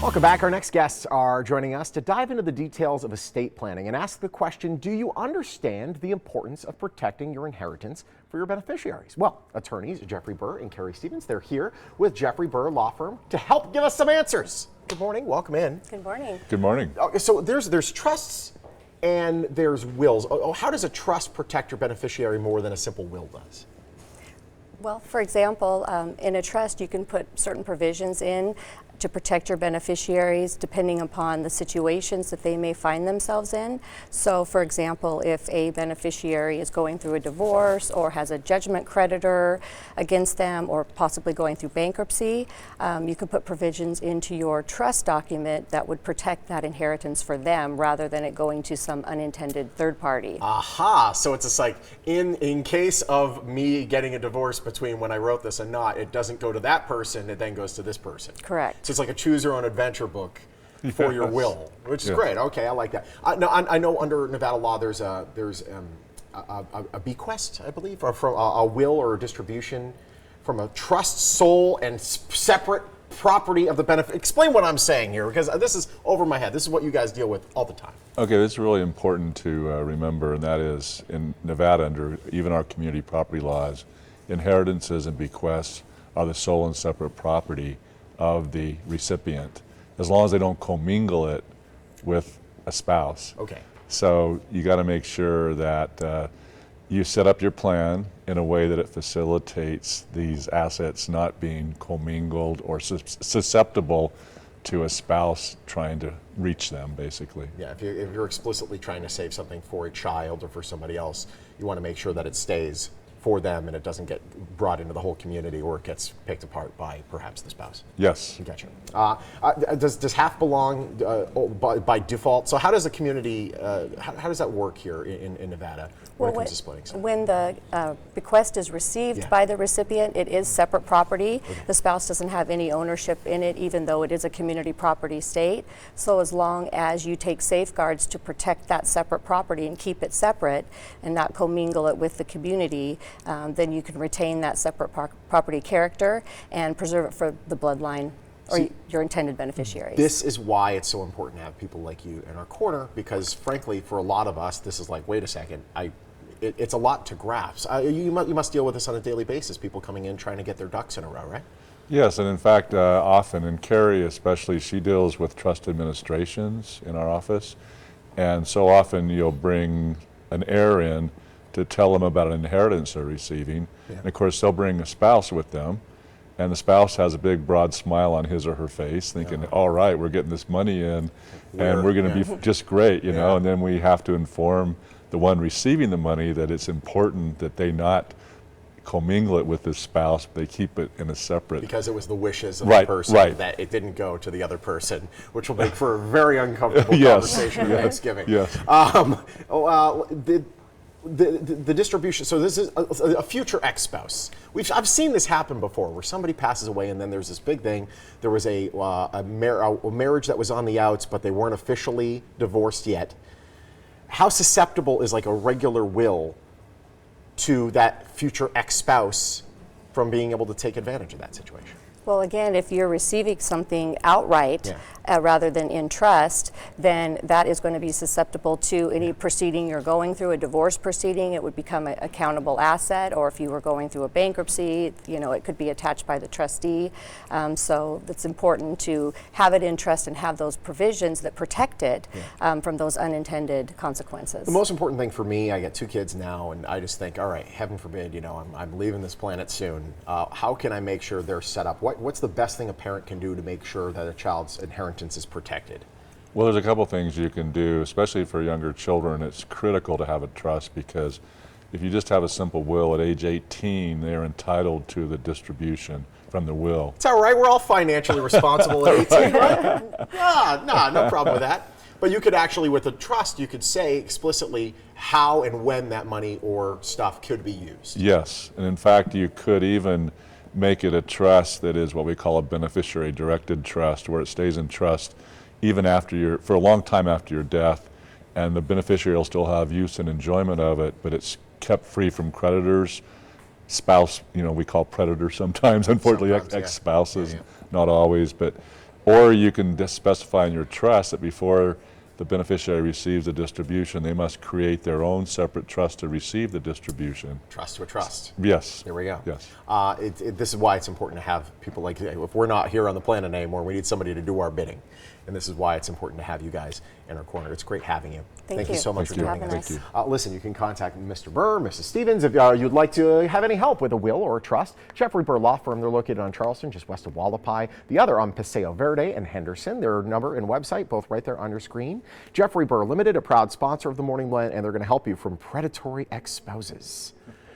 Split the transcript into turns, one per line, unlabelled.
Welcome back. Our next guests are joining us to dive into the details of estate planning and ask the question, do you understand the importance of protecting your inheritance for your beneficiaries? Well, attorneys Jeffrey Burr and Kari Stevens, they're here with Jeffrey Burr Law Firm to help give us some answers. Good morning. Welcome in.
Good morning.
Good morning.
So there's trusts and there's wills. How does a trust protect your beneficiary more than a simple will does?
Well, for example, in a trust, you can put certain provisions in to protect your beneficiaries depending upon the situations that they may find themselves in. So, for example, if a beneficiary is going through a divorce or has a judgment creditor against them or possibly going through bankruptcy, you can put provisions into your trust document that would protect that inheritance for them rather than it going to some unintended third party.
Aha, so it's just like, in case of me getting a divorce between when I wrote this and not, it doesn't go to that person, it then goes to this person.
Correct.
So it's like a choose your own adventure book for your will, which is great. Okay, I like that. I know under Nevada law there's a bequest, I believe, or from a will or a distribution from a trust, sole, and separate property of the benefit. Explain what I'm saying here, because this is over my head. This is what you guys deal with all the time.
Okay, this is really important to remember, and that is in Nevada, under even our community property laws, inheritances and bequests are the sole and separate property of the recipient, as long as they don't commingle it with a spouse.
Okay.
So you got to make sure that you set up your plan in a way that it facilitates these assets not being commingled or susceptible to a spouse trying to reach them, basically.
Yeah, if you're explicitly trying to save something for a child or for somebody else, you want to make sure that it stays for them and it doesn't get brought into the whole community or it gets picked apart by perhaps the spouse.
Yes.
Gotcha. Does half belong by default? So how does the community, how does that work here in Nevada when it comes to splitting something?
When the bequest is received by the recipient, it is separate property.
Okay.
The spouse doesn't have any ownership in it, even though it is a community property state. So as long as you take safeguards to protect that separate property and keep it separate and not commingle it with the community, then you can retain that separate property character and preserve it for the bloodline or your intended beneficiaries.
This is why it's so important to have people like you in our corner, because frankly, for a lot of us, this is like, wait a second, it's a lot to grasp. You must deal with this on a daily basis, people coming in trying to get their ducks in a row, right?
Yes, and in fact, often, and Kari especially, she deals with trust administrations in our office, and so often you'll bring an heir in to tell them about an inheritance they're receiving. Yeah. And of course, they'll bring a spouse with them, and the spouse has a big, broad smile on his or her face, thinking, all right, we're getting this money in, and we're going to be just great, you know, and then we have to inform the one receiving the money that it's important that they not commingle it with the spouse, but they keep it in a separate... Because
it was the wishes of the person that it didn't go to the other person, which will make for a very uncomfortable conversation at Thanksgiving.
Yes.
The distribution, so this is a future ex-spouse. I've seen this happen before, where somebody passes away and then there's this big thing. There was a marriage that was on the outs, but they weren't officially divorced yet. How susceptible is like a regular will to that future ex-spouse from being able to take advantage of that situation?
Well, again, if you're receiving something outright rather than in trust, then that is going to be susceptible to any proceeding you're going through. A divorce proceeding, it would become an accountable asset, or if you were going through a bankruptcy, you know, it could be attached by the trustee. So it's important to have it in trust and have those provisions that protect it from those unintended consequences.
The most important thing for me, I got 2 kids now, and I just think, all right, heaven forbid, you know, I'm leaving this planet soon. How can I make sure they're set up? What's the best thing a parent can do to make sure that a child's inheritance is protected?
Well, there's a couple things you can do, especially for younger children. It's critical to have a trust, because if you just have a simple will at age 18, they're entitled to the distribution from the will.
It's all right. We're all financially responsible at 18, right? No problem with that. But you could actually, with a trust, you could say explicitly how and when that money or stuff could be used.
Yes, and in fact, you could even make it a trust that is what we call a beneficiary directed trust, where it stays in trust even after for a long time after your death, and the beneficiary will still have use and enjoyment of it, but it's kept free from creditors, spouse, you know, we call predators sometimes, unfortunately, ex-spouses, not always, but Or you can just specify in your trust that before the beneficiary receives a distribution, they must create their own separate trust to receive the distribution.
Trust to a trust.
Yes.
There we go.
Yes.
This is why it's important to have people like, if we're not here on the planet anymore, we need somebody to do our bidding. And this is why it's important to have you guys in our corner. It's great having you.
Thank you
so much
Thank
for
you.
joining us.
Thank you.
Listen, you can contact Mr. Burr, Mrs. Stevens, if you'd like to have any help with a will or a trust. Jeffrey Burr Law Firm, they're located on Charleston, just west of Wallapai. The other on Paseo Verde and Henderson. Their number and website, both right there on your screen. Jeffrey Burr Limited, a proud sponsor of the Morning Blend, and they're going to help you from predatory ex-spouses.